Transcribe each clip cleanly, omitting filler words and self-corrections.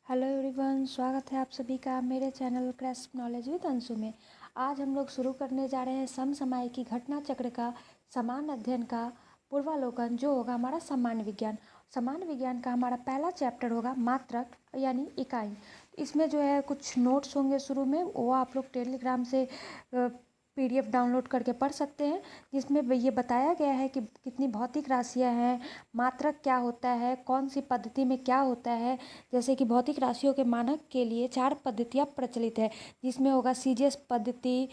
Hello everyone, स्वागत है आप सभी का मेरे channel crash knowledge with Anshu में। आज हम लोग शुरू करने जा रहे हैं समसामयिकी घटना चक्र का समान अध्ययन का पूर्वावलोकन, जो होगा हमारा सामान्य विज्ञान। सामान्य विज्ञान का हमारा पहला चैप्टर होगा मात्रक यानी इकाई। इसमें जो है कुछ नोट्स होंगे शुरू में, वो आप लोग टेलीग्राम से PDF डाउनलोड करके पढ़ सकते हैं, जिसमें ये बताया गया है कि कितनी भौतिक राशियां हैं, मात्रक क्या होता है, कौन सी पद्धति में क्या होता है। जैसे कि भौतिक राशियों के मानक के लिए 4 पद्धतियाँ प्रचलित है, जिसमें होगा CGS पद्धति,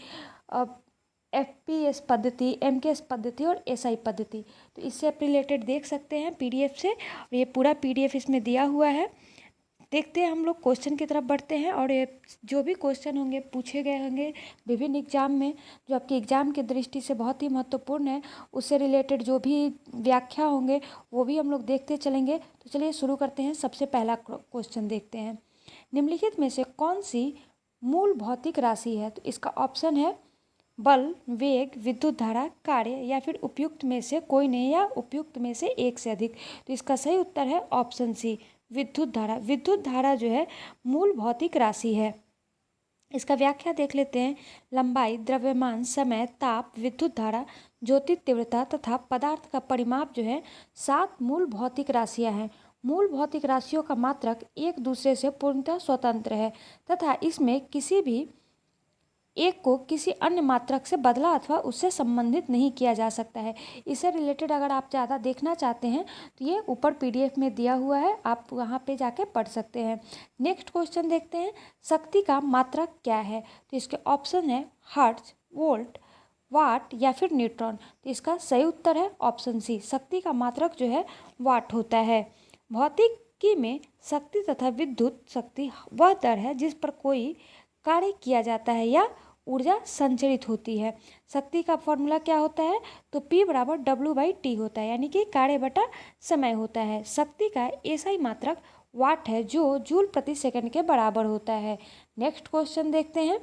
FPS पद्धति, MKS पद्धति और SI पद्धति। तो इससे आप रिलेटेड देख सकते हैं PDF से, और ये पूरा PDF इसमें दिया हुआ है। देखते हैं, हम लोग क्वेश्चन की तरफ बढ़ते हैं, और ये जो भी क्वेश्चन होंगे पूछे गए होंगे विभिन्न एग्जाम में, जो आपके एग्जाम की दृष्टि से बहुत ही महत्वपूर्ण है, उससे रिलेटेड जो भी व्याख्या होंगे वो भी हम लोग देखते चलेंगे। तो चलिए शुरू करते हैं। सबसे पहला क्वेश्चन देखते हैं, निम्नलिखित में से कौन सी मूल भौतिक राशि है। तो इसका ऑप्शन है बल, वेग, विद्युत धारा, कार्य, या फिर उपयुक्त में से कोई नहीं, या उपयुक्त में से एक से अधिक। तो इसका सही उत्तर है ऑप्शन सी, विद्युत धारा। विद्युत धारा जो है मूल भौतिक राशि है। इसका व्याख्या देख लेते हैं। लंबाई, द्रव्यमान, समय, ताप, विद्युत धारा, ज्योति तीव्रता तथा पदार्थ का परिमाप जो है 7 मूल भौतिक राशियां हैं। मूल भौतिक राशियों का मात्रक एक दूसरे से पूर्णतः स्वतंत्र है तथा इसमें किसी भी एक को किसी अन्य मात्रक से बदला अथवा उससे संबंधित नहीं किया जा सकता है। इससे रिलेटेड अगर आप ज़्यादा देखना चाहते हैं तो ये ऊपर PDF में दिया हुआ है, आप वहाँ पे जाके पढ़ सकते हैं। नेक्स्ट क्वेश्चन देखते हैं, शक्ति का मात्रक क्या है। तो इसके ऑप्शन है हर्ट्ज, वोल्ट, वाट या फिर न्यूट्रॉन। तो इसका सही उत्तर है ऑप्शन सी, शक्ति का मात्रक जो है वाट होता है। भौतिकी में शक्ति तथा विद्युत शक्ति वह दर है जिस पर कोई कार्य किया जाता है या ऊर्जा संचरित होती है। शक्ति का फॉर्मूला क्या होता है, तो P बराबर W/T होता है, यानी कि कार्य बटा समय होता है। शक्ति का SI मात्रक वाट है, जो जूल प्रति सेकंड के बराबर होता है। नेक्स्ट क्वेश्चन देखते हैं,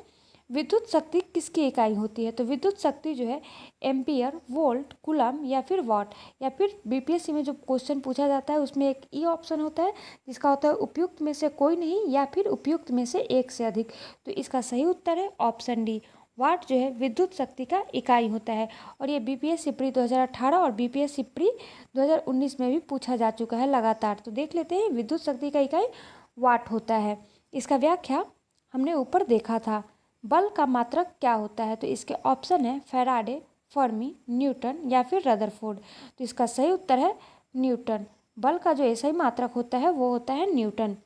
विद्युत शक्ति किसकी इकाई होती है। तो विद्युत शक्ति जो है एम्पियर, वोल्ट, कूलम या फिर वाट। या फिर BPSC में जो क्वेश्चन पूछा जाता है उसमें एक E ऑप्शन होता है, जिसका होता है उपयुक्त में से कोई नहीं या फिर उपयुक्त में से एक से अधिक। तो इसका सही उत्तर है ऑप्शन डी, वाट जो है विद्युत शक्ति का इकाई होता है। और ये BPSC प्री 2018 और BPSC प्री 2019 में भी पूछा जा चुका है लगातार। तो देख लेते हैं, विद्युत शक्ति का इकाई वाट होता है। इसका व्याख्या हमने ऊपर देखा था। बल का मात्रक क्या होता है। तो इसके ऑप्शन है फैराडे, फर्मी, न्यूटन या फिर रदरफोर्ड। तो इसका सही उत्तर है न्यूटन। बल का जो SI मात्रक होता है वो होता है न्यूटन।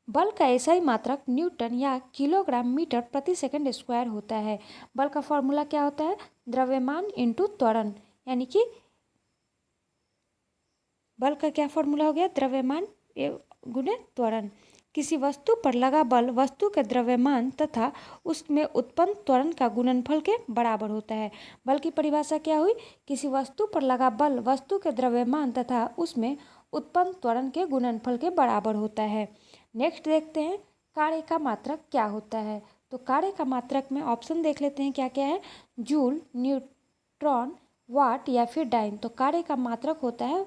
बल का SI मात्रक न्यूटन या किलोग्राम मीटर प्रति सेकंड स्क्वायर होता है। बल का फॉर्मूला क्या होता है, द्रव्यमान इंटू त्वरण, यानी कि बल का क्या फॉर्मूला हो गया, द्रव्यमान गुणे त्वरण। किसी वस्तु पर लगा बल वस्तु के द्रव्यमान तथा उसमें उत्पन्न त्वरण का गुणनफल के बराबर होता है। बल की परिभाषा क्या हुई, किसी वस्तु पर लगा बल वस्तु के द्रव्यमान तथा उसमें उत्पन्न त्वरण के गुणनफल के बराबर होता है। नेक्स्ट देखते हैं, कार्य का मात्रक क्या होता है। तो कार्य का मात्रक में ऑप्शन देख लेते हैं क्या क्या है, जूल, न्यूट्रॉन, वाट या फिर डाइन। तो कार्य का मात्रक होता है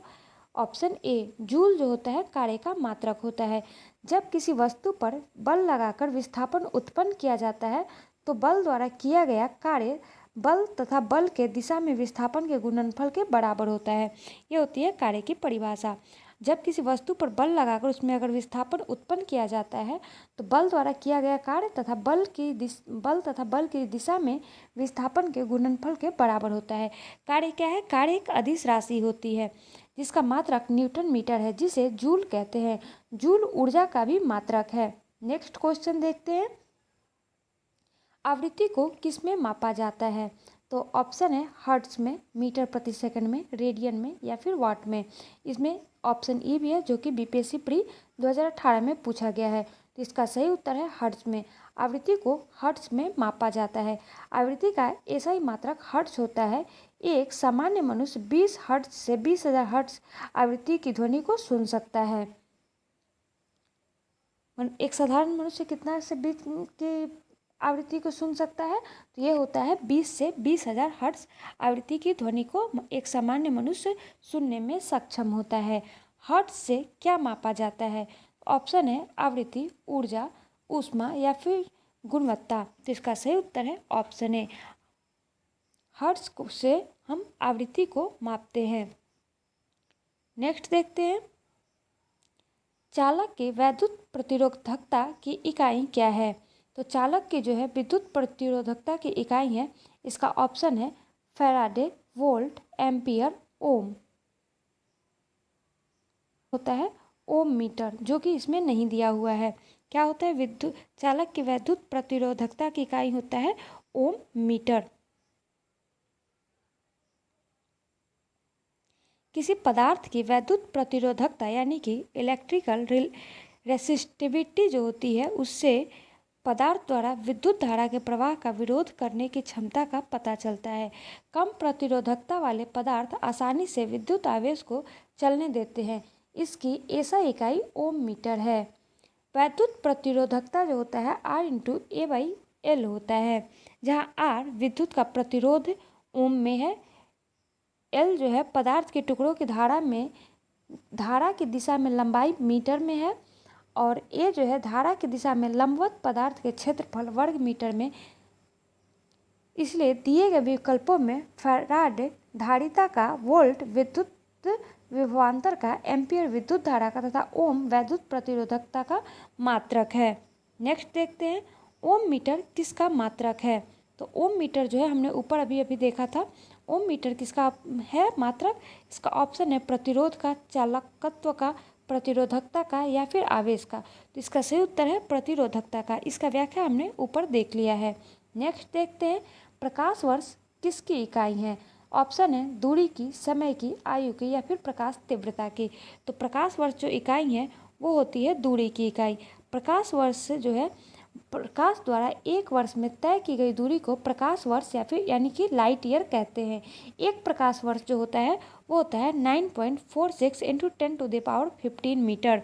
ऑप्शन ए, जूल जो होता है कार्य का मात्रक होता है। जब किसी वस्तु पर बल लगाकर विस्थापन उत्पन्न किया जाता है तो बल द्वारा किया गया कार्य बल तथा बल के दिशा में विस्थापन के गुणनफल के बराबर होता है। ये होती है कार्य की परिभाषा। जब किसी वस्तु पर बल लगाकर उसमें अगर विस्थापन उत्पन्न किया जाता है तो बल द्वारा किया गया कार्य तथा बल तथा बल की दिशा में विस्थापन के गुणनफल के बराबर होता है। कार्य क्या है, कार्य एक अदिश राशि होती है जिसका मात्रक न्यूटन मीटर है, जिसे जूल कहते हैं। जूल ऊर्जा का भी मात्रक है। नेक्स्ट क्वेश्चन देखते हैं, आवृत्ति को किस में मापा जाता है। तो ऑप्शन है हर्ट्ज में, मीटर प्रति सेकंड में, रेडियन में या फिर वाट में। इसमें ऑप्शन ई भी है, जो कि BPSC प्री 2018 में पूछा गया है। तो इसका सही उत्तर है हर्ट्ज में। आवृत्ति को हर्ट्ज में मापा जाता है। आवृत्ति का SI मात्रक हर्ट्ज होता है। एक सामान्य मनुष्य 20 हर्ट्ज से 20,000 हर्ट्ज आवृत्ति की ध्वनि को सुन सकता है। एक साधारण मनुष्य कितना से 20 की आवृत्ति को सुन सकता है, तो ये होता है 20 से 20,000 हर्ट्ज आवृत्ति की ध्वनि को एक सामान्य मनुष्य सुनने में सक्षम होता है। हर्ट्ज से क्या मापा जाता है। ऑप्शन है आवृत्ति, ऊर्जा, ऊष्मा या फिर गुणवत्ता। तो इसका सही उत्तर है ऑप्शन ए, हर्ट्ज से हम आवृत्ति को मापते हैं। नेक्स्ट देखते हैं, चालक की वैद्युत प्रतिरोधकता की इकाई क्या है। तो चालक की जो है विद्युत प्रतिरोधकता की इकाई है, इसका ऑप्शन है फैराडे, वोल्ट, एम्पियर, ओम। होता है ओम मीटर, जो कि इसमें नहीं दिया हुआ है। क्या होता है, विद्युत चालक की वैद्युत प्रतिरोधकता की इकाई होता है ओम मीटर। किसी पदार्थ की वैद्युत प्रतिरोधकता यानी कि इलेक्ट्रिकल रेसिस्टिविटी जो होती है, उससे पदार्थ द्वारा विद्युत धारा के प्रवाह का विरोध करने की क्षमता का पता चलता है। कम प्रतिरोधकता वाले पदार्थ आसानी से विद्युत आवेश को चलने देते हैं। इसकी ऐसा इकाई ओम मीटर है। वैद्युत प्रतिरोधकता जो होता है R/A/L होता है, जहाँ R विद्युत का प्रतिरोध ओम में है, L जो है पदार्थ के टुकड़ों की धारा की दिशा में लंबाई मीटर में है, और A जो है धारा की दिशा में लंबवत पदार्थ के क्षेत्रफल वर्ग मीटर में। इसलिए दिए गए विकल्पों में फैराडे धारिता का, वोल्ट विद्युत विभवांतर का, एम्पियर विद्युत धारा का तथा ओम वैद्युत प्रतिरोधकता का मात्रक है। नेक्स्ट देखते हैं, ओम मीटर किसका मात्रक है। तो ओम मीटर जो है हमने ऊपर अभी देखा था, ओम मीटर किसका है मात्रक। इसका ऑप्शन है प्रतिरोध का, चालकत्व का, प्रतिरोधकता का या फिर आवेश का। तो इसका सही उत्तर है प्रतिरोधकता का। इसका व्याख्या हमने ऊपर देख लिया है। नेक्स्ट देखते हैं, प्रकाश वर्ष किसकी इकाई है। ऑप्शन है दूरी की, समय की, आयु की या फिर प्रकाश तीव्रता की। तो प्रकाश वर्ष जो इकाई है वो होती है दूरी की इकाई। प्रकाश वर्ष जो है प्रकाश द्वारा एक वर्ष में तय की गई दूरी को प्रकाश वर्ष या फिर यानी कि लाइट ईयर कहते हैं। एक प्रकाश वर्ष जो होता है वो होता है 9.46 × 10⁻15 मीटर।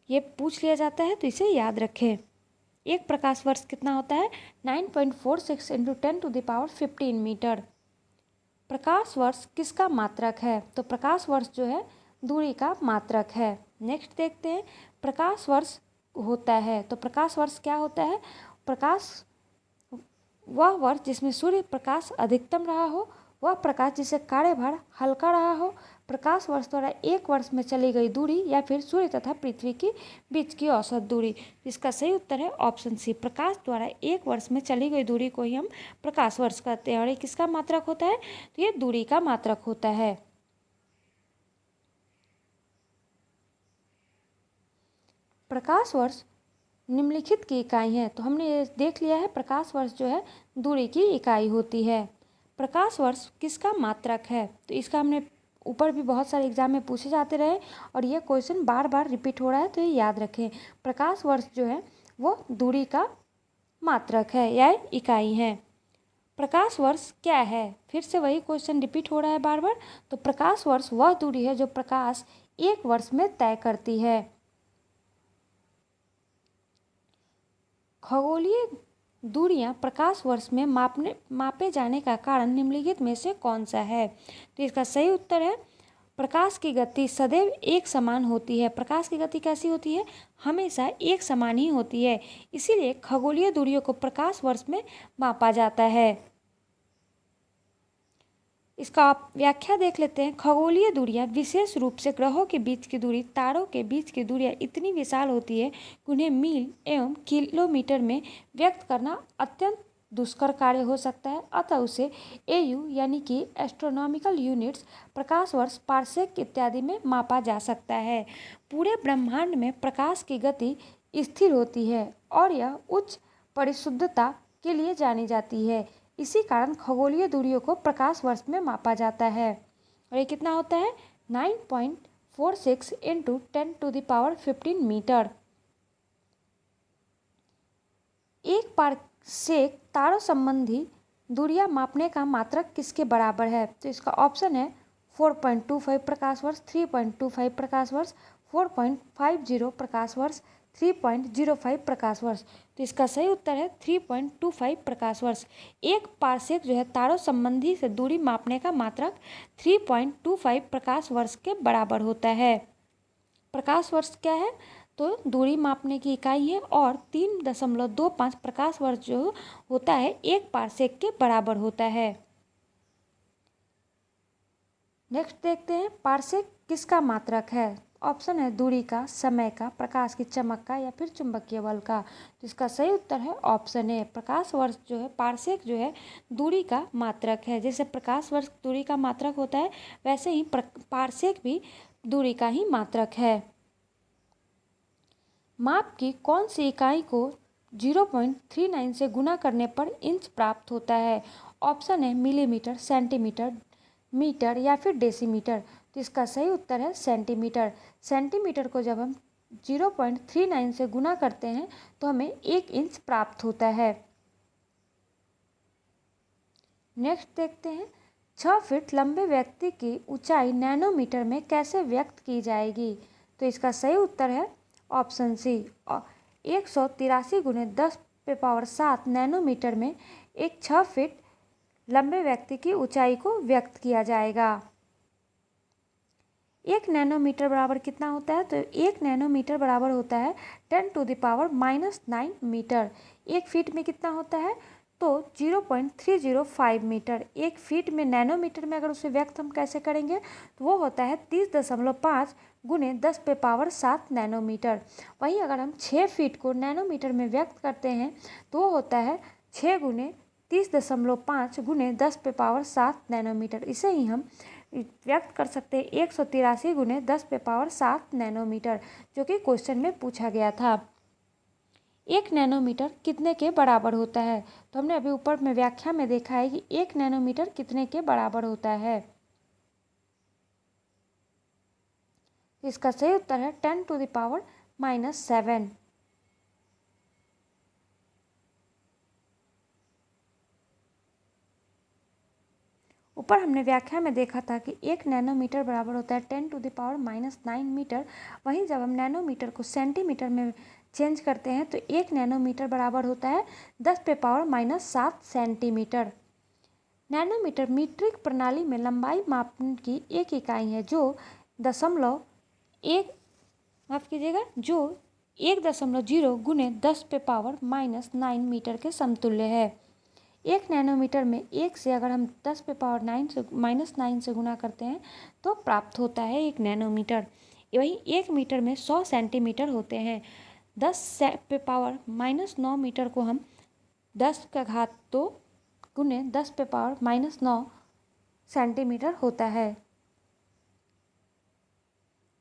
ये पूछ लिया जाता है तो इसे याद रखें। एक प्रकाश वर्ष कितना होता है, 9.46 × 10⁻15 मीटर। प्रकाश वर्ष किसका मात्रक है। तो प्रकाश वर्ष जो है दूरी का मात्रक है। नेक्स्ट देखते हैं, प्रकाश वर्ष होता है। तो प्रकाश वर्ष क्या होता है, प्रकाश वह वर्ष जिसमें सूर्य प्रकाश अधिकतम रहा हो, वह प्रकाश जिसे कार्यभार हल्का रहा हो, प्रकाश वर्ष द्वारा एक वर्ष में चली गई दूरी या फिर सूर्य तथा पृथ्वी के बीच की औसत दूरी। इसका सही उत्तर है ऑप्शन सी, प्रकाश द्वारा एक वर्ष में चली गई दूरी को ही हम प्रकाश वर्ष कहते हैं। और ये किसका मात्रक होता है, तो ये दूरी का मात्रक होता है। प्रकाश वर्ष निम्नलिखित की इकाई है। तो हमने ये देख लिया है, प्रकाश वर्ष जो है दूरी की इकाई होती है। प्रकाश वर्ष किसका मात्रक है, तो इसका हमने ऊपर भी बहुत सारे एग्जाम में पूछे जाते रहे और ये क्वेश्चन बार बार रिपीट हो रहा है, तो ये याद रखें। प्रकाश वर्ष जो है वो दूरी का मात्रक है या इकाई है। प्रकाश वर्ष क्या है, फिर से वही क्वेश्चन रिपीट हो रहा है बार बार। तो प्रकाश वर्ष वह दूरी है जो प्रकाश एक वर्ष में तय करती है। खगोलीय दूरियां प्रकाश वर्ष में मापे जाने का कारण निम्नलिखित में से कौन सा है। तो इसका सही उत्तर है प्रकाश की गति सदैव एक समान होती है। प्रकाश की गति कैसी होती है, हमेशा एक समान ही होती है, इसीलिए खगोलीय दूरियों को प्रकाश वर्ष में मापा जाता है। इसका आप व्याख्या देख लेते हैं। खगोलीय दूरियां विशेष रूप से ग्रहों के बीच की दूरी, तारों के बीच की दूरियां इतनी विशाल होती है कि उन्हें मील एवं किलोमीटर में व्यक्त करना अत्यंत दुष्कर कार्य हो सकता है। अतः उसे AU यानी कि एस्ट्रोनॉमिकल यूनिट्स, प्रकाश वर्ष, पार्सेक इत्यादि में मापा जा सकता है। पूरे ब्रह्मांड में प्रकाश की गति स्थिर होती है और यह उच्च परिशुद्धता के लिए जानी जाती है। इसी कारण खगोलीय दूरियों को प्रकाश वर्ष में मापा जाता है। और ये कितना होता है, 9.46 × 10⁻15 मीटर। एक पारसेक तारों संबंधी दूरियां मापने का मात्रक किसके बराबर है। तो इसका ऑप्शन है 4.25 प्रकाश वर्ष, 3.25 प्रकाश वर्ष, 4.50 प्रकाश वर्ष, 3.05 प्रकाश वर्ष। तो इसका सही उत्तर है 3.25 प्रकाश वर्ष। एक पारसेक जो है तारों संबंधी से दूरी मापने का मात्रक 3.25 प्रकाश वर्ष के बराबर होता है। प्रकाश वर्ष क्या है, तो दूरी मापने की इकाई है, और 3.25 प्रकाश वर्ष जो होता है 1 पारसेक के बराबर होता है। नेक्स्ट देखते हैं, पारसेक किसका मात्रक है। ऑप्शन है दूरी का, समय का, प्रकाश की चमक का, या फिर चुंबकीय बल का। तो इसका सही उत्तर है ऑप्शन ए, प्रकाश वर्ष जो है, पारसेक जो है दूरी का मात्रक है। जैसे प्रकाश वर्ष दूरी का मात्रक होता है, वैसे ही पारसेक भी दूरी का ही मात्रक है। माप की कौन सी इकाई को 0.39 से गुना करने पर इंच प्राप्त होता है। ऑप्शन है मिलीमीटर, सेंटीमीटर, मीटर, या फिर डेसीमीटर। तो इसका सही उत्तर है सेंटीमीटर। सेंटीमीटर को जब हम 0.39 से गुना करते हैं तो हमें 1 इंच प्राप्त होता है। नेक्स्ट देखते हैं, 6 फीट लंबे व्यक्ति की ऊंचाई नैनोमीटर में कैसे व्यक्त की जाएगी। तो इसका सही उत्तर है ऑप्शन सी, 183 गुणे 10⁻7 नैनोमीटर में एक 6 फीट लंबे व्यक्ति की ऊंचाई को व्यक्त किया जाएगा। 1 नैनोमीटर बराबर कितना होता है, तो 1 नैनोमीटर बराबर होता है 10⁻⁹ मीटर। 1 फीट में कितना होता है, तो 0.305 मीटर। 1 फीट में नैनोमीटर में अगर उसे व्यक्त हम कैसे करेंगे, तो वो होता है 30.5 गुणे 10⁻7 नैनोमीटर। वहीं अगर हम 6 फीट को नैनोमीटर में व्यक्त करते हैं तो वो होता है 6 गुणे 30.5 गुणे 10⁻7 नैनोमीटर। इसे ही हम व्यक्त कर सकते हैं 183 गुणे 10⁻7 नैनोमीटर, जो कि क्वेश्चन में पूछा गया था। 1 नैनोमीटर कितने के बराबर होता है, तो हमने अभी ऊपर में व्याख्या में देखा है कि 1 नैनोमीटर कितने के बराबर होता है। इसका सही उत्तर है 10⁻⁻7। ऊपर हमने व्याख्या में देखा था कि 1 नैनोमीटर बराबर होता है 10⁻⁹ मीटर। वहीं जब हम नैनोमीटर को सेंटीमीटर में चेंज करते हैं तो 1 नैनोमीटर बराबर होता है 10⁻⁷ सेंटीमीटर। नैनोमीटर मीट्रिक प्रणाली में लंबाई मापन की एक इकाई है जो 1.0 गुणे 10⁻⁹ मीटर के समतुल्य है। 1 नैनोमीटर में 1 से अगर हम 10⁻⁹ से गुना करते हैं तो प्राप्त होता है 1 नैनोमीटर। वहीं 1 मीटर में 100 सेंटीमीटर होते हैं। 10⁻⁹ मीटर को हम 10⁻² गुने 10⁻⁹ सेंटीमीटर होता है।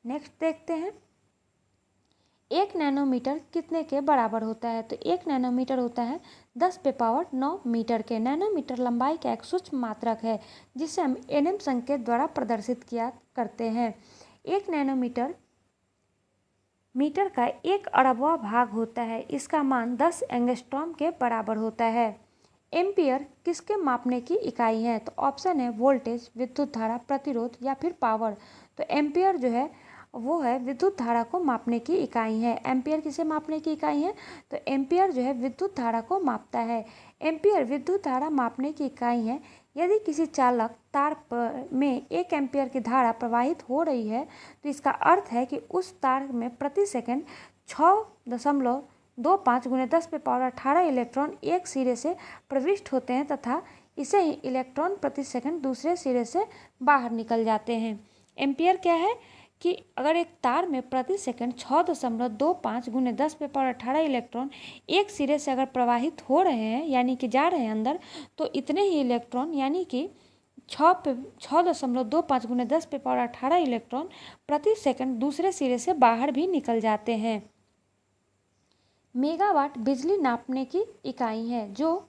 नेक्स्ट देखते हैं, 1 नैनोमीटर कितने के बराबर होता है, तो 1 नैनोमीटर होता है 10⁻⁹ मीटर के। नैनोमीटर लंबाई का एक सूक्ष्म मात्रक है जिसे हम nm संकेत द्वारा प्रदर्शित किया करते हैं। 1 नैनोमीटर मीटर का 1 अरबवां भाग होता है। इसका मान 10 एंगस्ट्रॉम के बराबर होता है। एम्पियर किसके मापने की इकाई है, तो ऑप्शन है वोल्टेज, विद्युत धारा, प्रतिरोध, या फिर पावर। तो एम्पियर जो है वो है विद्युत धारा को मापने की इकाई है। एम्पियर किसे मापने की इकाई है, तो एम्पियर जो है विद्युत धारा को मापता है। एम्पियर विद्युत धारा मापने की इकाई है। यदि किसी चालक तार में 1 एम्पियर की धारा प्रवाहित हो रही है तो इसका अर्थ है कि उस तार में प्रति सेकंड 6.25 गुणे 10⁻18 इलेक्ट्रॉन एक सिरे से प्रविष्ट होते हैं तथा इसे ही इलेक्ट्रॉन प्रति सेकंड दूसरे सिरे से बाहर निकल जाते हैं। एम्पियर क्या है कि अगर एक तार में प्रति सेकंड 6.25 गुने 10⁻18 इलेक्ट्रॉन एक सिरे से अगर प्रवाहित हो रहे हैं यानी कि जा रहे हैं अंदर, तो इतने ही इलेक्ट्रॉन यानी कि 6.25 गुने 10⁻18 इलेक्ट्रॉन प्रति सेकंड दूसरे सिरे से बाहर भी निकल जाते हैं। मेगावाट बिजली नापने की इकाई है जो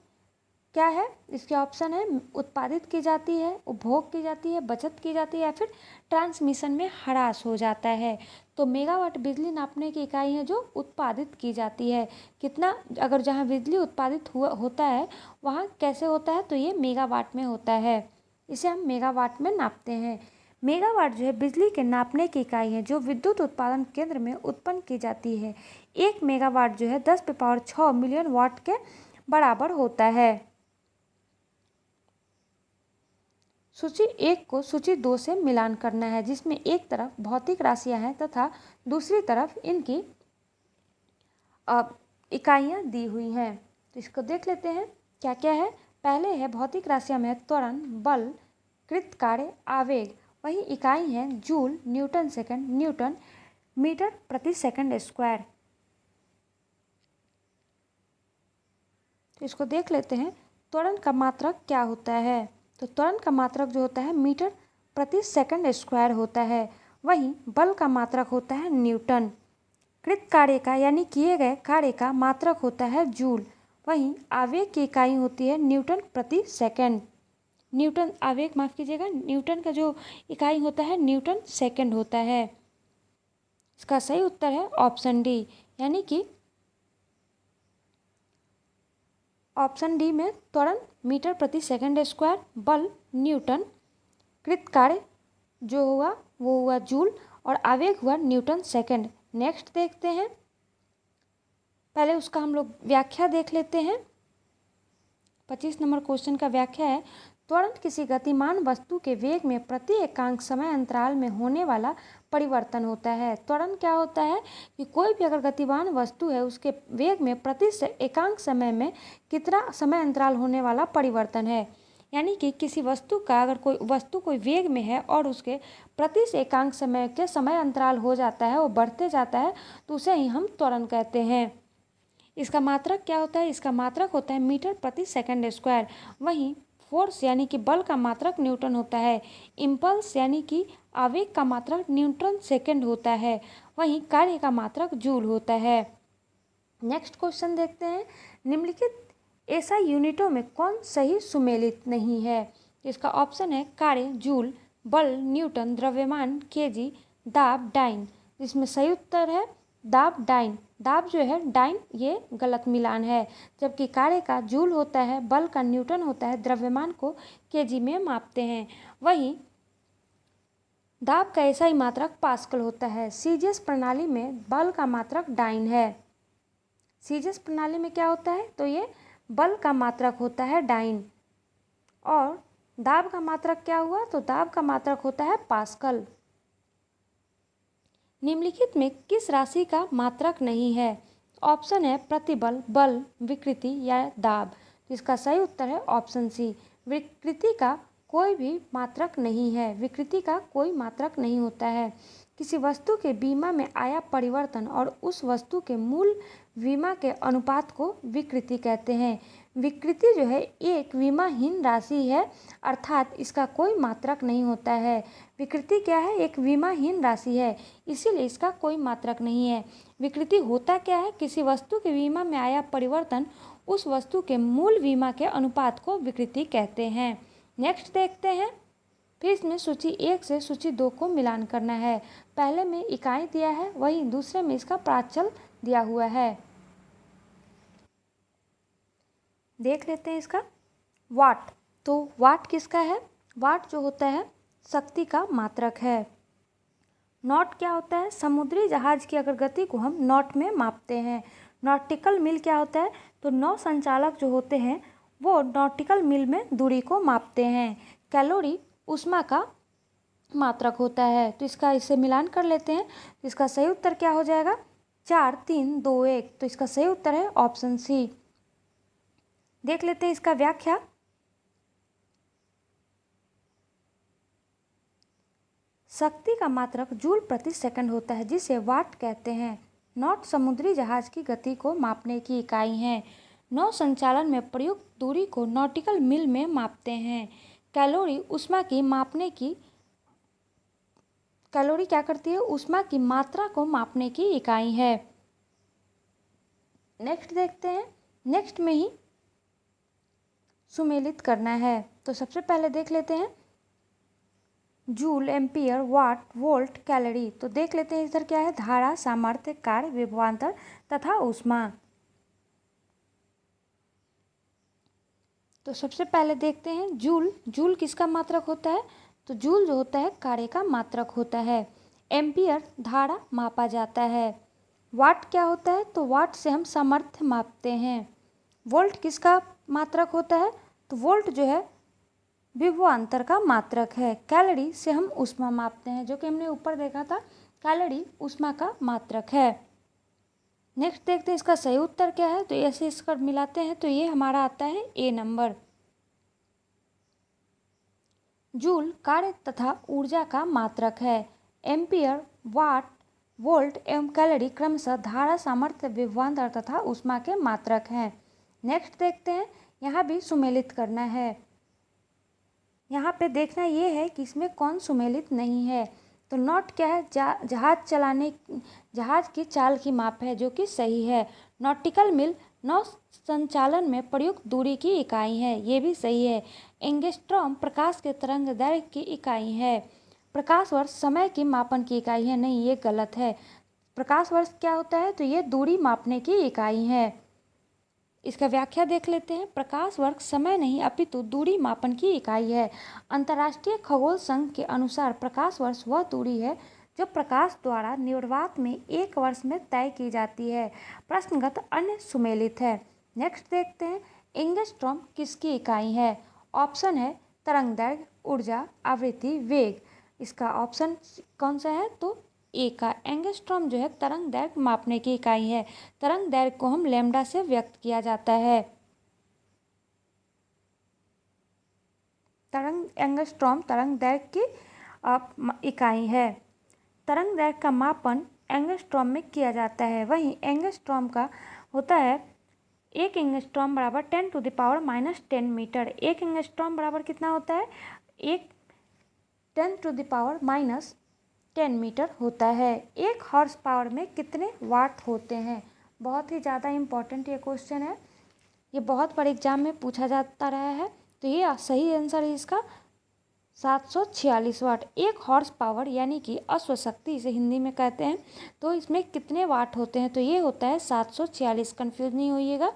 क्या है, इसके ऑप्शन है उत्पादित की जाती है, उपभोग की जाती है, बचत की जाती है, या फिर ट्रांसमिशन में ह्रास हो जाता है। तो मेगावाट बिजली नापने की इकाई है जो उत्पादित की जाती है। कितना, अगर जहाँ बिजली उत्पादित होता है वहाँ कैसे होता है, तो ये मेगावाट में होता है। इसे हम मेगावाट में नापते हैं। मेगावाट जो है बिजली के नापने की इकाई है जो विद्युत उत्पादन केंद्र में उत्पन्न की जाती है। 1 मेगावाट जो है 10⁶ मिलियन वाट के बराबर होता है। सूची 1 को सूची 2 से मिलान करना है, जिसमें एक तरफ भौतिक राशियां हैं तथा दूसरी तरफ इनकी इकाइयाँ दी हुई हैं। तो इसको देख लेते हैं क्या क्या है। पहले है भौतिक राशियाँ में त्वरण, बल, कृत कार्य, आवेग। वही इकाई है joule, newton second, newton metre प्रति सेकंड स्क्वायर। तो इसको देख लेते हैं। त्वरण का मात्रक क्या होता है? तो त्वरण का मात्रक जो होता है मीटर प्रति सेकंड स्क्वायर होता है। वहीं बल का मात्रक होता है न्यूटन। कृत कार्य का यानी किए गए कार्य का मात्रक होता है जूल। वहीं आवेग की इकाई होती है न्यूटन प्रति सेकंड। न्यूटन आवेग माफ कीजिएगा, न्यूटन का जो इकाई होता है न्यूटन सेकंड होता है। इसका सही उत्तर है ऑप्शन डी, यानी कि ऑप्शन डी में त्वरण मीटर प्रति सेकंड स्क्वायर, बल न्यूटन, कृत कार्य जो हुआ वो हुआ जूल और आवेग हुआ न्यूटन सेकंड। नेक्स्ट देखते हैं, पहले उसका हम लोग व्याख्या देख लेते हैं। 25 नंबर क्वेश्चन का व्याख्या है, त्वरण किसी गतिमान वस्तु के वेग में प्रति एकांक समय अंतराल में होने वाला परिवर्तन होता है। त्वरण क्या होता है कि कोई भी अगर गतिमान वस्तु है उसके वेग में प्रति एकांक समय में कितना समय अंतराल होने वाला परिवर्तन है। यानी कि किसी वस्तु का अगर कोई वस्तु कोई वेग में है और उसके प्रति एकांक समय के समय अंतराल हो जाता है, वो बढ़ते जाता है, तो उसे ही हम त्वरण कहते हैं। इसका मात्रक क्या होता है? इसका मात्रक होता है मीटर प्रति सेकंड स्क्वायर। वहीं फोर्स यानी कि बल का मात्रक न्यूटन होता है। इम्पल्स यानी कि आवेग का मात्रक न्यूटन सेकंड होता है। वहीं कार्य का मात्रक जूल होता है। नेक्स्ट क्वेश्चन देखते हैं, निम्नलिखित एसआई यूनिटों में कौन सही सुमेलित नहीं है? इसका ऑप्शन है कार्य जूल, बल न्यूटन, द्रव्यमान केजी, दाब डाइन। इसमें सही उत्तर है दाब डाइन। दाब जो है डाइन ये गलत मिलान है, जबकि कार्य का जूल होता है, बल का न्यूटन होता है, द्रव्यमान को केजी में मापते हैं। वहीं दाब का एसआई मात्रक पास्कल होता है। सीजीएस प्रणाली में बल का मात्रक डाइन है। सीजीएस प्रणाली में क्या होता है? तो ये बल का मात्रक होता है डाइन। और दाब का मात्रक क्या हुआ? तो दाब का मात्रक होता है पास्कल। निम्नलिखित में किस राशि का मात्रक नहीं है? ऑप्शन है प्रतिबल, बल, विकृति या दाब। इसका सही उत्तर है ऑप्शन सी, विकृति का कोई भी मात्रक नहीं है। विकृति का कोई मात्रक नहीं होता है। किसी वस्तु के विमा में आया परिवर्तन और उस वस्तु के मूल विमा के अनुपात को विकृति कहते हैं। विकृति जो है एक विमाहीन राशि है, अर्थात इसका कोई मात्रक नहीं होता है। विकृति क्या है? एक विमाहीन राशि है, इसीलिए इसका कोई मात्रक नहीं है। विकृति होता क्या है? किसी वस्तु के विमा में आया परिवर्तन उस वस्तु के मूल विमा के अनुपात को विकृति कहते हैं। नेक्स्ट देखते हैं, फिर इसमें सूची 1 से सूची 2 को मिलान करना है। पहले में इकाई दिया है, वहीं दूसरे में इसका प्राचल दिया हुआ है। देख लेते हैं इसका वाट। तो वाट किसका है? वाट जो होता है शक्ति का मात्रक है। नॉट क्या होता है? समुद्री जहाज की अगर गति को हम नॉट में मापते हैं। नॉटिकल मील क्या होता है? तो नौ संचालक जो होते हैं वो नॉटिकल मील में दूरी को मापते हैं। कैलोरी ऊष्मा का मात्रक होता है। तो इससे मिलान कर लेते हैं। इसका सही उत्तर क्या हो जाएगा? 4, 3, 2, 1। तो इसका सही उत्तर है ऑप्शन सी। देख लेते हैं इसका व्याख्या। शक्ति का मात्रक जूल प्रति सेकंड होता है, जिसे वाट कहते हैं। नॉट समुद्री जहाज की गति को मापने की इकाई है। नौ संचालन में प्रयुक्त दूरी को नॉटिकल मील में मापते हैं। कैलोरी ऊष्मा की मापने की कैलोरी क्या करती है? ऊष्मा की मात्रा को मापने की इकाई है। नेक्स्ट देखते हैं। नेक्स्ट में ही सुमेलित करना है। तो सबसे पहले देख लेते हैं जूल, एम्पियर, वाट, वोल्ट, कैलोरी। तो देख लेते हैं इधर क्या है? धारा, सामर्थ्य, कार्य, विभवांतर तथा ऊष्मा। तो सबसे पहले देखते हैं जूल। जूल किसका मात्रक होता है? तो जूल जो होता है कार्य का मात्रक होता है। एम्पियर धारा मापा जाता है। वाट क्या होता है? तो वाट से हम सामर्थ्य मापते हैं। वोल्ट किसका मात्रक होता है? तो वोल्ट जो है विभवांतर का मात्रक है। कैलोरी से हम ऊष्मा मापते हैं, जो कि हमने ऊपर देखा था। कैलोरी ऊष्मा का मात्रक है। नेक्स्ट देखते हैं इसका सही उत्तर क्या है। तो ऐसे इसका मिलाते हैं तो ये हमारा आता है ए नंबर। जूल कार्य तथा ऊर्जा का मात्रक है। एम्पियर, वाट, वोल्ट एवं कैलोरी क्रमशः धारा, सामर्थ्य, विभवांतर तथा ऊष्मा के मात्रक हैं। नेक्स्ट देखते हैं, यहाँ भी सुमेलित करना है। यहाँ पे देखना ये है कि इसमें कौन सुमेलित नहीं है। तो नॉट क्या है, जहाज की चाल की माप है, जो कि सही है। नॉटिकल मील नौ संचालन में प्रयुक्त दूरी की इकाई है, ये भी सही है। एंगस्ट्रॉम प्रकाश के तरंग दैर्घ्य की इकाई है। प्रकाश वर्ष समय की मापन की इकाई है, नहीं, ये गलत है। प्रकाश वर्ष क्या होता है, तो ये दूरी मापने की इकाई है। इसका व्याख्या देख लेते हैं। प्रकाश वर्ष समय नहीं अपितु दूरी मापन की इकाई है। अंतर्राष्ट्रीय खगोल संघ के अनुसार प्रकाश वर्ष वह दूरी है जो प्रकाश द्वारा निर्वात में एक वर्ष में तय की जाती है। प्रश्नगत अन्य सुमेलित है। नेक्स्ट देखते हैं, एंगस्ट्रॉम किसकी इकाई है। ऑप्शन है तरंग दैर्घ्य, ऊर्जा, आवृत्ति, वेग। इसका ऑप्शन कौन सा है, तो ए का। एंगस्ट्रॉम जो है तरंग दैर्घ्य मापने की इकाई है। तरंग दैर्घ्य को हम लैम्डा से व्यक्त किया जाता है। एंगस्ट्रॉम तरंग दैर्घ्य की इकाई है। तरंग दैर्घ्य का मापन एंगस्ट्रॉम में किया जाता है। वहीं एंगस्ट्रॉम का होता है, एक एंगस्ट्रॉम बराबर 10⁻⁻10 मीटर। एक एंगस्ट्रॉम बराबर कितना होता है, एक 10⁻⁻10 मीटर होता है। एक हॉर्स पावर में कितने वाट होते हैं। बहुत ही ज़्यादा इम्पोर्टेंट ये क्वेश्चन है, ये बहुत बार एग्जाम में पूछा जाता रहा है। तो ये सही आंसर है इसका 746 वाट। एक हॉर्स पावर यानी कि अश्वशक्ति इसे हिंदी में कहते हैं। तो इसमें कितने वाट होते हैं, तो ये होता है 746। कन्फ्यूज नहीं होइएगा,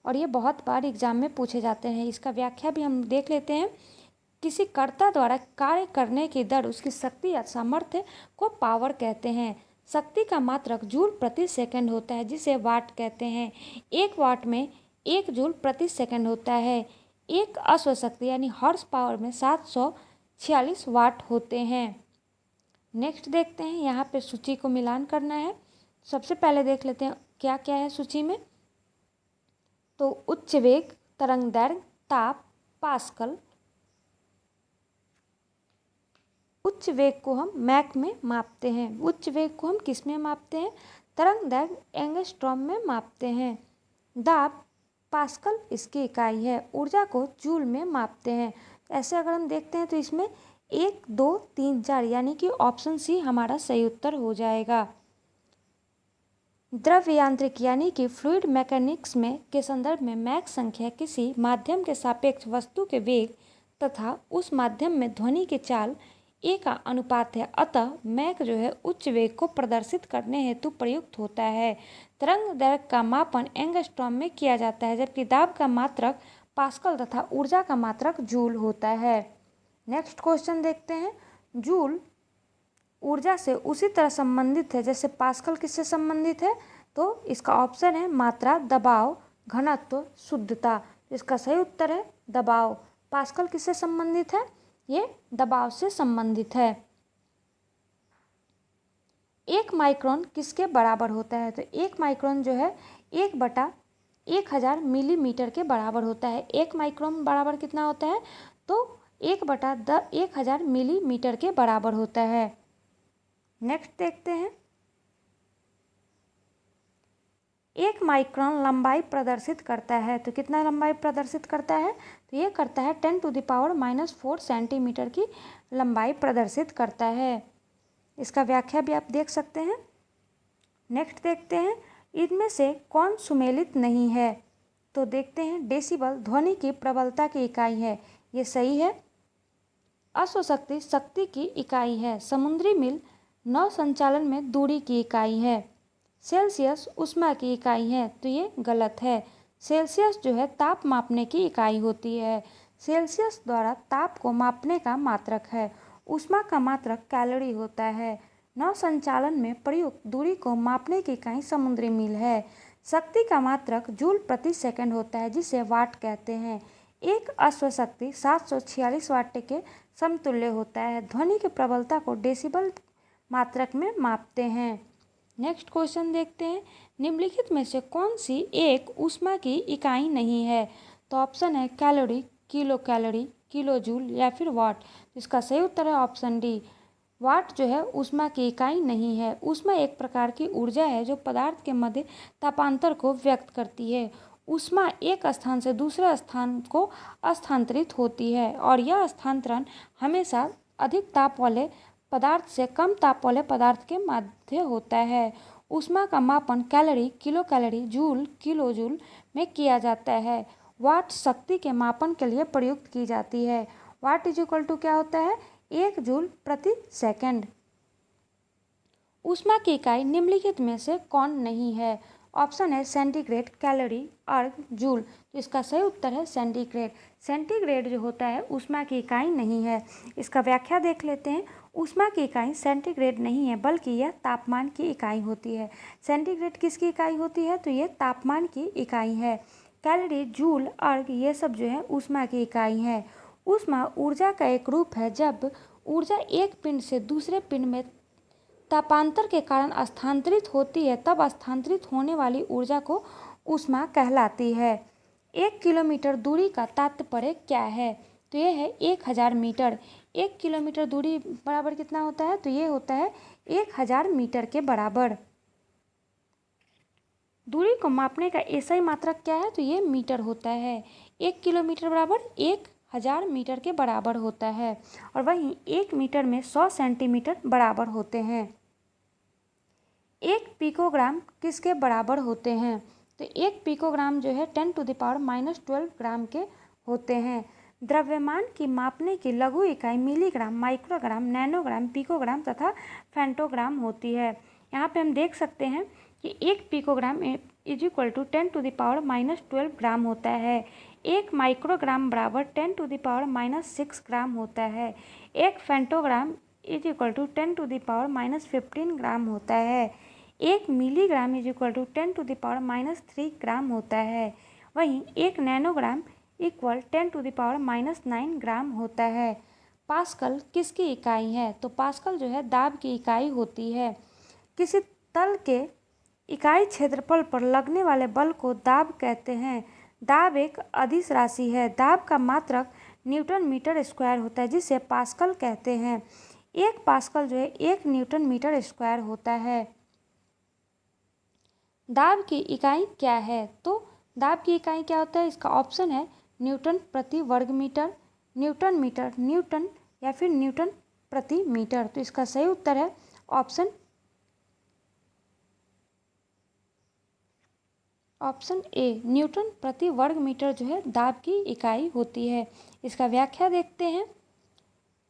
और ये बहुत बार एग्जाम में पूछे जाते हैं। इसका व्याख्या भी हम देख लेते हैं। किसी कर्ता द्वारा कार्य करने की दर, उसकी शक्ति या सामर्थ्य को पावर कहते हैं। शक्ति का मात्रक जूल प्रति सेकंड होता है, जिसे वाट कहते हैं। एक वाट में 1 जूल प्रति सेकंड होता है। एक अश्वशक्ति यानी हॉर्स पावर में 746 वाट होते हैं। नेक्स्ट देखते हैं, यहाँ पे सूची को मिलान करना है। सबसे पहले देख लेते हैं क्या क्या है सूची में। तो उच्च वेग, तरंग दैर्घ्य, ताप, पास्कल। उच्च वेग को हम मैक में मापते हैं। उच्च वेग को हम किस में मापते हैं, तरंग दैर्घ्य एंगस्ट्रॉम में मापते हैं। दाब पास्कल इसकी इकाई है। ऊर्जा को जूल में मापते हैं। ऐसे अगर हम देखते हैं तो इसमें 1, 2, 3, 4 यानी कि ऑप्शन सी हमारा सही उत्तर हो जाएगा। द्रव्य यांत्रिक यानी कि फ्लूइड मैकेनिक्स में के संदर्भ में मैक संख्या किसी माध्यम के सापेक्ष वस्तु के वेग तथा उस माध्यम में ध्वनि की चाल ए का अनुपात है। अतः मैक जो है उच्च वेग को प्रदर्शित करने हेतु प्रयुक्त होता है। तरंग दैर्घ्य का मापन एंगस्ट्रॉम में किया जाता है, जबकि दाब का मात्रक पास्कल तथा ऊर्जा का मात्रक जूल होता है। नेक्स्ट क्वेश्चन देखते हैं। जूल ऊर्जा से उसी तरह संबंधित है जैसे पास्कल किससे संबंधित है, तो इसका ऑप्शन है मात्रा, दबाव, घनत्व, शुद्धता। इसका सही उत्तर है दबाव। पास्कल किससे संबंधित है, ये दबाव से संबंधित है। 1 माइक्रोन किसके बराबर होता है, तो 1 माइक्रोन जो है 1/1000 मिलीमीटर के बराबर होता है। 1 माइक्रोन बराबर कितना होता है, तो 1/1000 मिलीमीटर के बराबर होता है। नेक्स्ट देखते हैं। 1 माइक्रोन लंबाई प्रदर्शित करता है, तो कितना लंबाई प्रदर्शित करता है, तो ये करता है 10⁻⁻4 सेंटीमीटर की लंबाई प्रदर्शित करता है। इसका व्याख्या भी आप देख सकते हैं। नेक्स्ट देखते हैं, इनमें से कौन सुमेलित नहीं है, तो देखते हैं। डेसिबल ध्वनि की प्रबलता की इकाई है, ये सही है। अश्वशक्ति शक्ति की इकाई है। समुद्री मील नौ संचालन में दूरी की इकाई है। सेल्सियस ऊष्मा की इकाई है, तो ये गलत है। सेल्सियस जो है ताप मापने की इकाई होती है। सेल्सियस द्वारा ताप को मापने का मात्रक है। ऊष्मा का मात्रक कैलोरी होता है। नौ संचालन में प्रयुक्त दूरी को मापने की इकाई समुद्री मील है। शक्ति का मात्रक जूल प्रति सेकंड होता है, जिसे वाट कहते हैं। एक अश्वशक्ति 746 वाट के समतुल्य होता है। ध्वनि की प्रबलता को डेसिबल मात्रक में मापते हैं। नेक्स्ट क्वेश्चन देखते हैं, निम्नलिखित में से कौन सी एक ऊष्मा की इकाई नहीं है? तो ऑप्शन है calorie, kilo calorie, kilo joule या फिर वाट। इसका सही उत्तर है ऑप्शन डी, वाट जो है ऊष्मा की इकाई नहीं है। ऊष्मा एक प्रकार की ऊर्जा है जो पदार्थ के मध्य तापांतर को व्यक्त करती है। ऊष्मा एक स्थान से दूसरे स्थान को स्थानांतरित होती है और यह स्थानांतरण हमेशा अधिक ताप वाले पदार्थ से कम ताप वाले पदार्थ के मध्य होता है। ऊष्मा का मापन calorie, kilo calorie, joule, kilo joule में किया जाता है। वाट शक्ति के मापन के लिए प्रयुक्त की जाती है। वाट इज इक्वल टू क्या होता है? 1 जूल प्रति सेकंड। ऊष्मा की इकाई निम्नलिखित में से कौन नहीं है? ऑप्शन है सेंटीग्रेड, कैलोरी, अर्ग, जूल। तो इसका सही उत्तर है सेंटीग्रेड। सेंटीग्रेड जो होता है ऊष्मा की इकाई नहीं है। इसका व्याख्या देख लेते हैं। ऊष्मा की इकाई सेंटीग्रेड नहीं है बल्कि यह तापमान की इकाई होती है। सेंटीग्रेड किसकी इकाई होती है? तो ये तापमान की इकाई है। कैलोरी, जूल, अर्ग ये सब जो है ऊष्मा की इकाई है। ऊष्मा ऊर्जा का एक रूप है। जब ऊर्जा एक पिंड से दूसरे पिंड में तापांतर के कारण स्थानांतरित होती है तब स्थानांतरित होने वाली ऊर्जा को ऊष्मा कहलाती है। 1 किलोमीटर दूरी का तात्पर्य क्या है? तो ये है 1000 मीटर। 1 किलोमीटर दूरी बराबर कितना होता है? तो ये होता है 1000 मीटर के बराबर। दूरी को मापने का एसआई मात्रक क्या है? तो ये मीटर होता है। 1 किलोमीटर बराबर 1000 मीटर के बराबर होता है और वहीं 1 मीटर में 100 सेंटीमीटर बराबर होते हैं। 1 पिकोग्राम किसके बराबर होते हैं? तो 1 पिकोग्राम जो है 10⁻⁻12 ग्राम के होते हैं। द्रव्यमान की मापने की लघु इकाई मिलीग्राम, माइक्रोग्राम, नैनोग्राम, पिकोग्राम तथा फेंटोग्राम होती है। यहाँ पे हम देख सकते हैं कि 1 पिकोग्राम इज इक्वल टू 10⁻⁻12 ग्राम होता है। 1 माइक्रोग्राम बराबर 10⁻⁻6 ग्राम होता है। 1 फेंटोग्राम इज इक्वल टू 10⁻⁻15 ग्राम होता है। 1 मिलीग्राम इज इक्वल टू 10⁻⁻3 ग्राम होता है। वहीं 1 नैनोग्राम इक्वल 10⁻⁻9 ग्राम होता है। पास्कल किसकी इकाई है? तो पास्कल जो है दाब की इकाई होती है। किसी तल के इकाई क्षेत्रफल पर लगने वाले बल को दाब कहते हैं। दाब एक अदिश राशि है। दाब का मात्रक न्यूटन मीटर स्क्वायर होता है जिसे पास्कल कहते हैं। 1 पास्कल जो है 1 न्यूटन मीटर स्क्वायर होता है। दाब की इकाई क्या है? तो दाब की इकाई क्या होता है? इसका ऑप्शन है न्यूटन प्रति वर्ग मीटर, न्यूटन मीटर, न्यूटन या फिर न्यूटन प्रति मीटर। तो इसका सही उत्तर है ऑप्शन ए, न्यूटन प्रति वर्ग मीटर जो है दाब की इकाई होती है। इसका व्याख्या देखते हैं।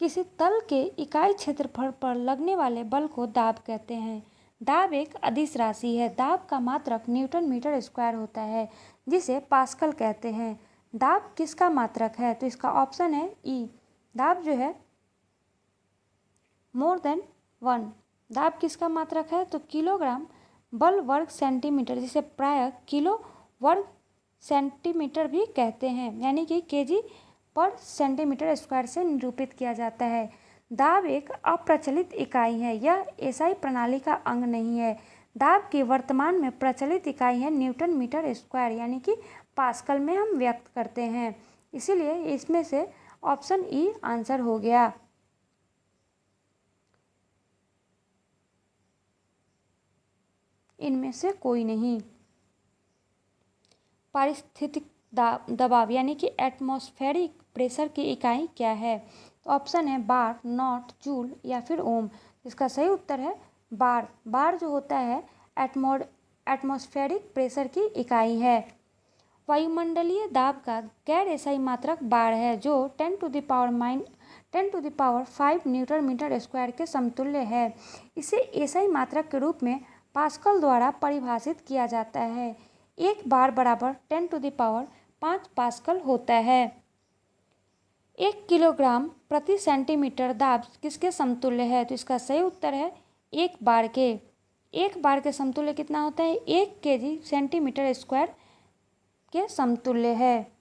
किसी तल के इकाई क्षेत्रफल पर लगने वाले बल को दाब कहते हैं। दाब एक अदिश राशि है। दाब का मात्रक न्यूटन मीटर स्क्वायर होता है जिसे पास्कल कहते हैं। दाब किसका मात्रक है? तो इसका ऑप्शन है ई, दाब जो है मोर देन 1। दाब किसका मात्रक है? तो किलोग्राम बल वर्ग सेंटीमीटर, जिसे प्रायः किलो वर्ग सेंटीमीटर भी कहते हैं, यानी कि केजी पर सेंटीमीटर स्क्वायर से निरूपित किया जाता है। दाब एक अप्रचलित इकाई है। यह एसआई प्रणाली का अंग नहीं है। दाब की वर्तमान में प्रचलित इकाई है न्यूटन मीटर स्क्वायर, यानी कि पास्कल में हम व्यक्त करते हैं। इसीलिए इसमें से ऑप्शन ई आंसर हो गया। इनमें से कोई नहीं। पारिस्थितिक दबाव यानी कि एटमॉस्फेरिक प्रेशर की इकाई क्या है? तो ऑप्शन है बार, नॉट, जूल या फिर ओम। इसका सही उत्तर है बार। बार जो होता है एटमॉस्फेरिक प्रेशर की इकाई है। वायुमंडलीय दाब का गैर एसआई मात्रक बार है जो 10⁻5 न्यूटन मीटर स्क्वायर के समतुल्य है। इसे एसआई मात्रक के रूप में पास्कल द्वारा परिभाषित किया जाता है। 1 बार बराबर 10⁵ पास्कल होता है। 1 किलोग्राम प्रति सेंटीमीटर दाब किसके समतुल्य है? तो इसका सही उत्तर है 1 बार के। 1 बार के समतुल्य कितना होता है? 1 केजी सेंटीमीटर स्क्वायर के समतुल्य है।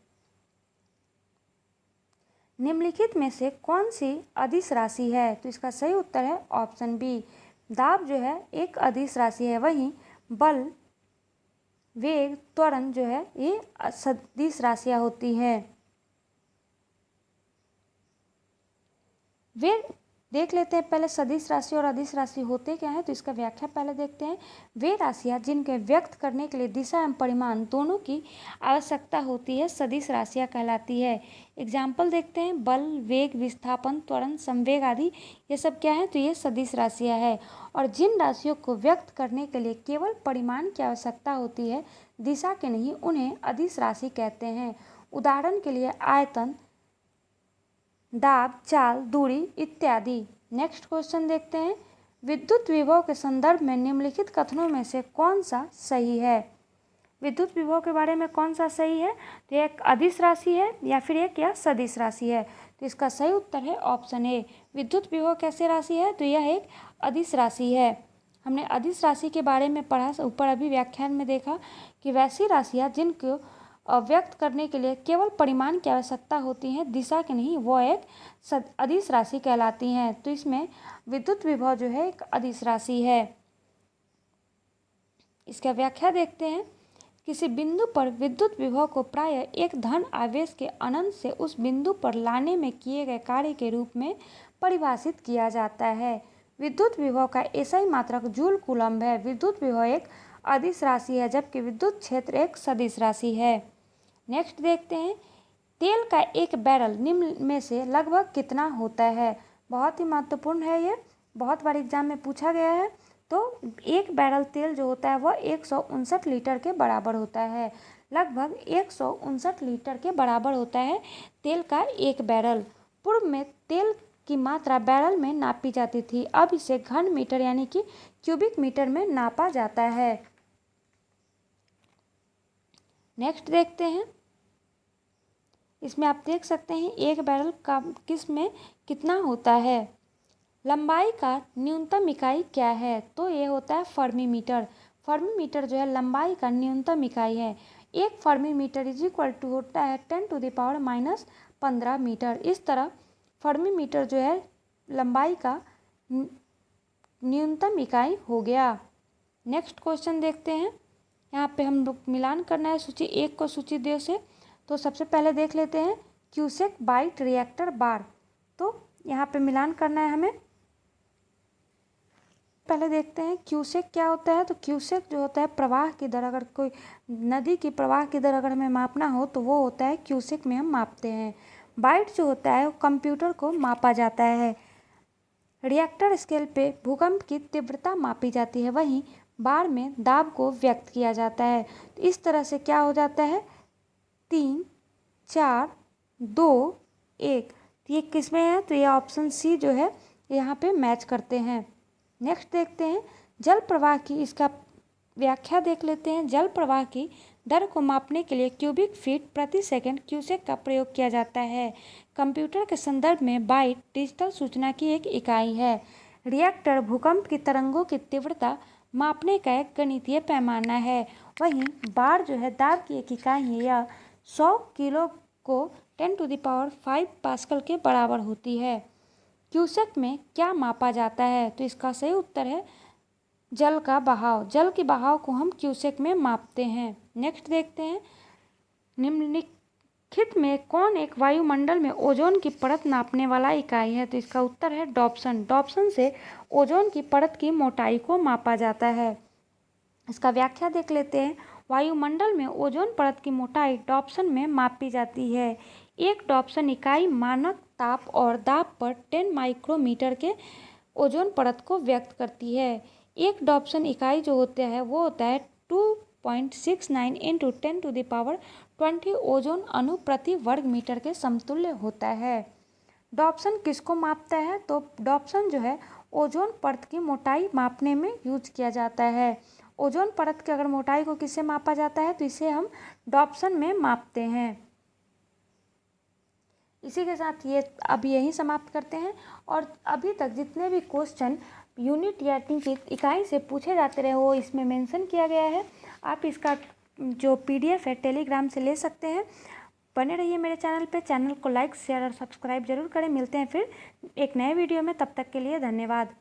निम्नलिखित में से कौन सी अदिश राशि है? तो इसका सही उत्तर है ऑप्शन बी। दाब जो है एक अदिश राशि है, वहीं बल, वेग, त्वरण जो है ये सदिश राशियाँ होती हैं। वे देख लेते हैं पहले सदिश राशि और अदिश राशि होते क्या है, तो इसका व्याख्या पहले देखते हैं। वे राशियाँ जिनके व्यक्त करने के लिए दिशा एवं परिमाण दोनों की आवश्यकता होती है सदिश राशियाँ कहलाती है। एग्जाम्पल देखते हैं, बल, वेग, विस्थापन, त्वरण, संवेग आदि ये सब क्या है, तो ये सदिश राशियाँ है। और जिन राशियों को व्यक्त करने के लिए केवल परिमाण की आवश्यकता होती है, दिशा के नहीं, उन्हें अदिश राशि कहते हैं। उदाहरण के लिए आयतन, दाब, चाल, दूरी इत्यादि। नेक्स्ट क्वेश्चन देखते हैं, विद्युत विभव के संदर्भ में निम्नलिखित कथनों में से कौन सा सही है? विद्युत विभव के बारे में कौन सा सही है? तो एक अदिश राशि है या फिर एक या सदिश राशि है? तो इसका सही उत्तर है ऑप्शन ए। विद्युत विभव कैसे राशि है? तो यह एक अदिश राशि है। हमने अदिश राशि के बारे में पढ़ा ऊपर अभी व्याख्यान में देखा कि वैसी राशियाँ जिनको व्यक्त करने के लिए केवल परिमाण की आवश्यकता होती है, दिशा की नहीं, वो एक अदिश राशि कहलाती हैं। तो इसमें विद्युत विभव जो है एक अदिश राशि है। इसका व्याख्या देखते हैं, किसी बिंदु पर विद्युत विभव को प्रायः एक धन आवेश के अनंत से उस बिंदु पर लाने में किए गए कार्य के रूप में परिभाषित किया जाता है। विद्युत विभव का एसआई मात्रक जूल कूलम्ब है। विद्युत विभव एक अदिश राशि है, जबकि विद्युत क्षेत्र एक सदिश राशि है। नेक्स्ट देखते हैं, तेल का एक बैरल निम्न में से लगभग कितना होता है? बहुत ही महत्वपूर्ण है, ये बहुत बार एग्जाम में पूछा गया है। तो एक बैरल तेल जो होता है वह 159 लीटर के बराबर होता है। लगभग 159 लीटर के बराबर होता है तेल का एक बैरल। पूर्व में तेल की मात्रा बैरल में नापी जाती थी, अब इसे घन मीटर यानी कि क्यूबिक मीटर में नापा जाता है। नेक्स्ट देखते हैं, इसमें आप देख सकते हैं एक बैरल का किस में कितना होता है। लंबाई का न्यूनतम इकाई क्या है? तो ये होता है फर्मी मीटर। फर्मी मीटर जो है लंबाई का न्यूनतम इकाई है। एक fermi metre is equal to होता है 10⁻⁻15 मीटर। इस तरह फर्मी मीटर जो है लंबाई का न्यूनतम इकाई हो गया। नेक्स्ट क्वेश्चन देखते हैं, यहाँ पे हम लोग मिलान करना है सूची 1 को सूची 2 से। तो सबसे पहले देख लेते हैं क्यूसेक बाइट रिएक्टर बार। तो यहाँ पे मिलान करना है हमें। पहले देखते हैं क्यूसेक क्या होता है। तो क्यूसेक जो होता है प्रवाह की दर, अगर कोई नदी की प्रवाह की दर अगर हमें मापना हो तो वो होता है क्यूसेक में हम मापते हैं। बाइट जो होता है वो कंप्यूटर को मापा जाता है। रिएक्टर स्केल पे भूकंप की तीव्रता मापी जाती है, वहीं बार में दाब को व्यक्त किया जाता है। तो इस तरह से क्या हो जाता है 3, 4, 2, 1। तो ये किस में है? तो ये ऑप्शन सी जो है यहाँ पे मैच करते हैं। नेक्स्ट देखते हैं जल प्रवाह की, इसका व्याख्या देख लेते हैं। जल प्रवाह की दर को मापने के लिए क्यूबिक फीट प्रति सेकंड क्यूसेक का प्रयोग किया जाता है। कंप्यूटर के संदर्भ में बाइट डिजिटल सूचना की एक इकाई है। रिएक्टर भूकंप की तरंगों की तीव्रता मापने का एक गणितीय पैमाना है। वहीं बार जो है दाब की एक इकाई है। यह 100 किलो को 10⁵ पास्कल के बराबर होती है। क्यूसेक में क्या मापा जाता है? तो इसका सही उत्तर है जल का बहाव। जल के बहाव को हम क्यूसेक में मापते हैं। नेक्स्ट देखते हैं निम्नलिखित में कौन एक वायुमंडल में ओजोन की परत नापने वाला इकाई है? तो इसका उत्तर है डॉप्सन। डॉप्सन से ओजोन की परत की मोटाई को मापा जाता है। इसका व्याख्या देख लेते हैं। वायुमंडल में ओजोन परत की मोटाई डॉप्सन में मापी जाती है। एक डॉप्सन इकाई मानक ताप और दाब पर 10 माइक्रोमीटर के ओजोन परत को व्यक्त करती है। एक डॉप्सन इकाई जो होता है वो होता है 2.69 × 10⁻20 ओजोन अणु प्रति वर्ग मीटर के समतुल्य होता है। डॉप्सन किसको मापता है? तो डॉप्सन जो है ओजोन परत की मोटाई मापने में यूज किया जाता है। ओजोन परत की अगर मोटाई को किससे मापा जाता है? तो इसे हम डॉप्सन में मापते हैं। इसी के साथ ये अब यहीं समाप्त करते हैं। और अभी तक जितने भी क्वेश्चन यूनिट या की इकाई से पूछे जाते रहे वो इसमें मेंशन किया गया है। आप इसका जो PDF है टेलीग्राम से ले सकते हैं। बने रहिए मेरे चैनल पे। चैनल को लाइक शेयर और सब्सक्राइब जरूर करें। मिलते हैं फिर एक नए वीडियो में, तब तक के लिए धन्यवाद।